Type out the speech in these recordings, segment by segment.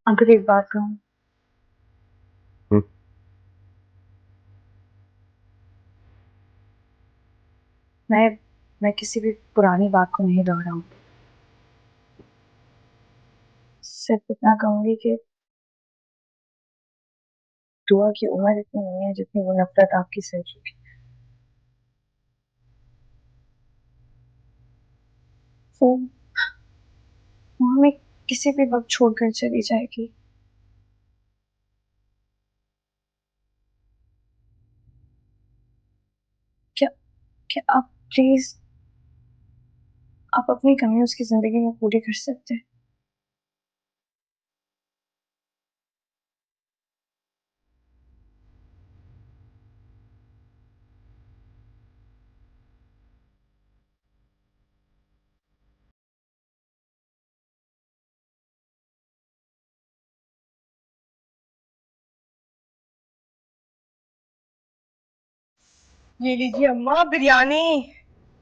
अगर एक बात कहूँ, हम्म, मैं मैं किसी भी पुरानी बात को नहीं दोहराऊं। सिर्फ इतना कहूंगी कि दुआ की उम्र इतनी नहीं है जितनी वो नफरत आपकी सह चुकी। वो हमें किसी भी वक्त छोड़कर चली जाएगी। क्या क्या आप प्लीज आप अपनी कमी उसकी जिंदगी में पूरी कर सकते हैं? ये लीजिए अम्मा बिरयानी।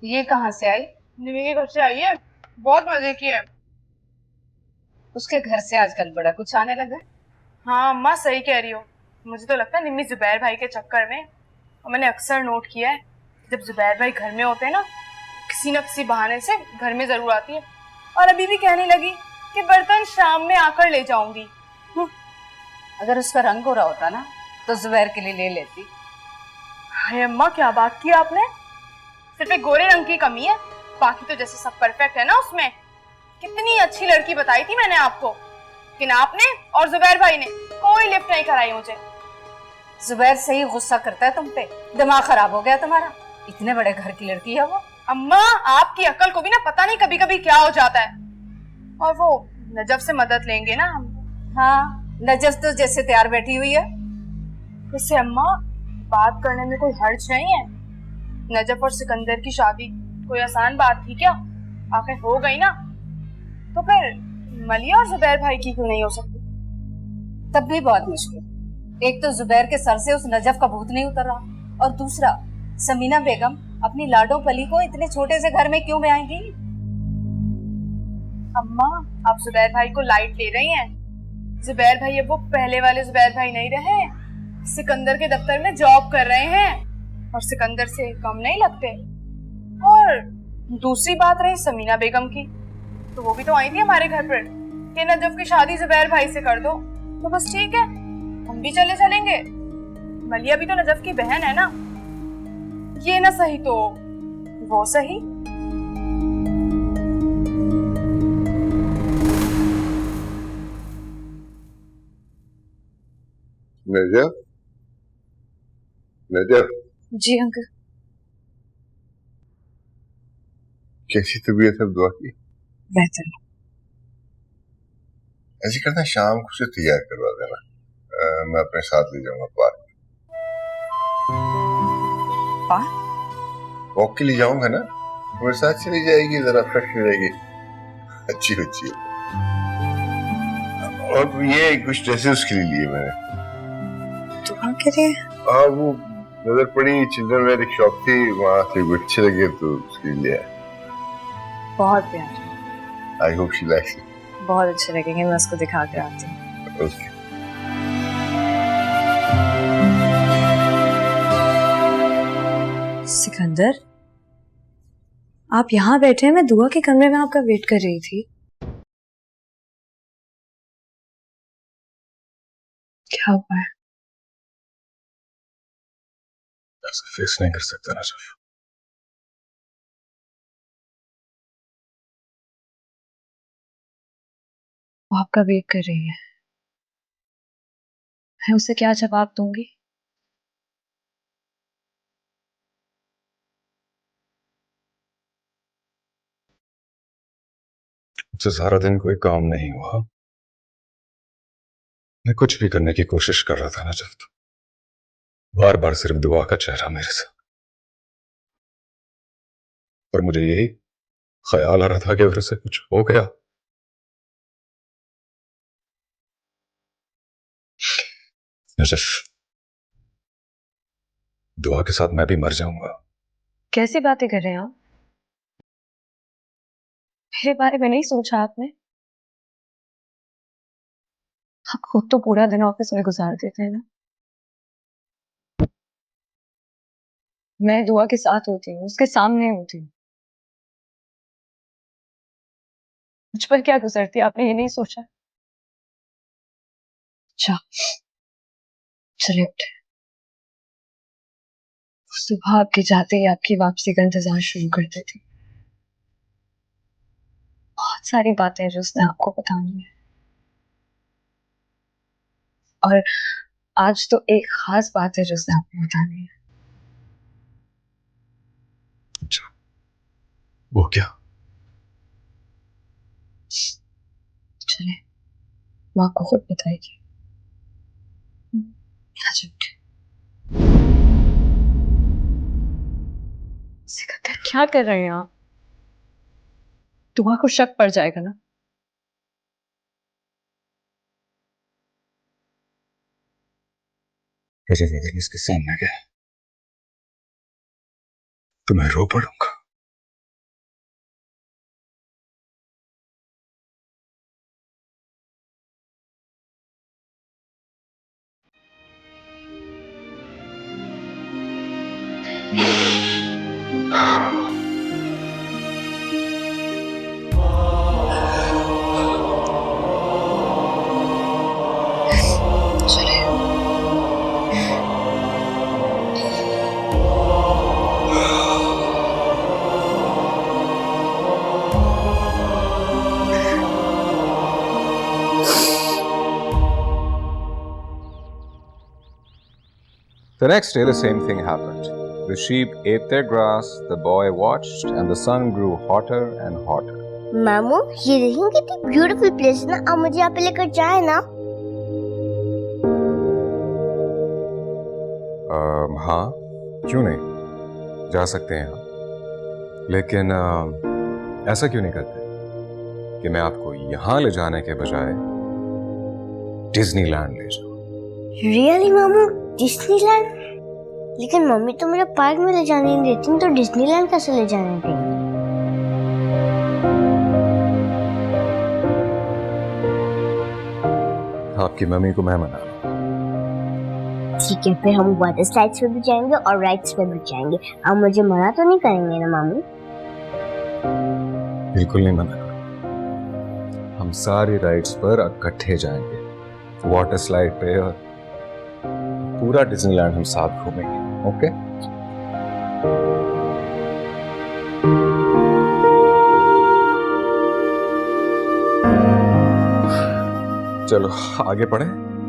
ये कहाँ से आई? निमी के घर से आई है, बहुत मजे की है। उसके घर से आजकल बड़ा कुछ आने लगा है। हाँ अम्मा सही कह रही हो। मुझे तो लगता है निम्मी जुबैर भाई के चक्कर में। और मैंने अक्सर नोट किया है, जब जुबैर भाई घर में होते हैं ना, किसी न किसी बहाने से घर में जरूर आती है। और अभी भी कहने लगी कि बर्तन शाम में आकर ले जाऊंगी। अगर उसका रंग गोरा होता ना तो जुबैर के लिए ले लेती। हाय अम्मा क्या बात की आपने। सिर्फ एक गोरे रंग की कमी है, बाकी तो जैसे सब परफेक्ट है ना उसमें। कितनी अच्छी लड़की बताई थी मैंने आपको, लेकिन आपने और जुबैर भाई ने कोई लिफ्ट नहीं कराई मुझे। जुबैर से ही गुस्सा करता है तुम पे। दिमाग खराब हो गया तुम्हारा। इतने बड़े घर की लड़की है वो। अम्मा आपकी अक्ल को भी ना पता नहीं कभी कभी क्या हो जाता है। और वो नजफ से मदद लेंगे ना हम। हाँ, नजफ तो जैसे तैयार बैठी हुई है। इससे अम्मा बात करने में कोई हर्ज नहीं है। नजफ और सिकंदर की शादी कोई आसान बात थी क्या? आखिर हो गई ना, तो फिर मलिया और जुबैर भाई की क्यों नहीं हो सकती? तब भी बहुत मुश्किल। एक तो जुबैर के सर से उस नजफ का भूत नहीं उतर रहा, और दूसरा समीना बेगम अपनी लाडो पली को इतने छोटे से घर में क्यों ब्याएंगी? अम्मा आप जुबैर भाई को लाइट ले रही हैं। जुबैर भाई अब वो पहले वाले जुबैर भाई नहीं रहे। सिकंदर के दफ्तर में जॉब कर रहे हैं और सिकंदर से कम नहीं लगते। और दूसरी बात रही समीना बेगम की, तो वो भी तो आई थी हमारे घर पर कि नजफ की शादी जुबैर भाई से कर दो। तो बस ठीक है, हम भी चले चलेंगे। मलिया भी तो नजफ की बहन है ना। ये ना सही तो वो सही। नजर नजर, जी अंकल। कैसी तबीयत है? दुआ की। बेहतर। ऐसे करना, शाम को उसे तैयार करवा देना। मैं अपने साथ ले जाऊंगा पार्क। पार्क? वॉक के लिए जाऊंगा ना, मेरे साथ चली जाएगी, जरा फ्रेश हो जाएगी। अच्छी अच्छी। और ये कुछ ड्रेसेस के लिए मैंने। दुआ के लिए? हाँ, वो नजर पड़ी, चिल्ड्रन वेयर एक शॉप थी, वहां से वो अच्छे लगे तो उसके लिए। बहुत प्यार। आई होप शी लाइक्स बहुत अच्छे लगेंगे, मैं उसको दिखा कर आती हूँ। इट। ओके। सिकंदर, आप यहाँ बैठे हैं, मैं दुआ के कमरे में आपका वेट कर रही थी। क्या हुआ है? ऐसे फेस नहीं कर सकता ना सिर्फ। वो आपका वेट कर रही है, मैं उसे क्या जवाब दूंगी? मुझसे सारा दिन कोई काम नहीं हुआ। मैं कुछ भी करने की कोशिश कर रहा था ना जब, बार बार सिर्फ दुआ का चेहरा मेरे से। पर मुझे यही ख्याल आ रहा था कि अगर उसे कुछ हो गया, नजफ, दुआ के साथ मैं भी मर जाऊंगा। कैसी बातें कर रहे हैं आप? मेरे बारे में नहीं सोचा आपने? आप खुद तो पूरा दिन ऑफिस में गुजार देते हैं ना। मैं दुआ के साथ होती हूँ, उसके सामने होती हूँ। मुझ पर क्या गुजरती, आपने ये नहीं सोचा? अच्छा, चलिए उठे। सुबह आपके जाते ही आपकी वापसी का इंतजार शुरू कर देती। बहुत सारी बातें हैं जो उसने आपको बतानी है, और आज तो एक खास बात है जो उसने आपको बतानी है। अच्छा, वो क्या? चलिए, वो आपको खुद बताएगी। आज उठे। सिकंदर, क्या कर रहे हैं आप? दुआ को शक पड़ जाएगा ना। अरे अगर इसके सामने गया तो मैं रो पड़ूंगा। The next day, the same thing happened. The sheep ate their grass, the boy watched, and the sun grew hotter and hotter. मामू, ये देखिए कितनी ब्यूटीफुल प्लेस है ना। आप मुझे यहाँ पे लेकर जाए ना। हाँ, क्यों नहीं? जा सकते हैं हम। लेकिन ऐसा क्यों नहीं करते कि मैं आपको यहाँ ले जाने के बजाय डिज्नीलैंड ले जाऊँ? रियली मामू, डिज्नीलैंड? लेकिन मम्मी तो मुझे पार्क में ले जाने नहीं देती, तो डिज्नीलैंड कैसे ले जाने देंगी? आपकी मम्मी को मैं मना लूं। ठीक है, फिर हम वाटर स्लाइड्स पे भी जाएंगे और राइड्स पे भी जाएंगे। आप मुझे मना तो नहीं करेंगे ना मामू? बिल्कुल नहीं मना करूं। हम सारी राइड्स पर इकट्ठे जाएंगे, वाटर स्लाइड पे, और पूरा डिज्नीलैंड हम साथ घूमेंगे। ओके? चलो आगे बढ़े।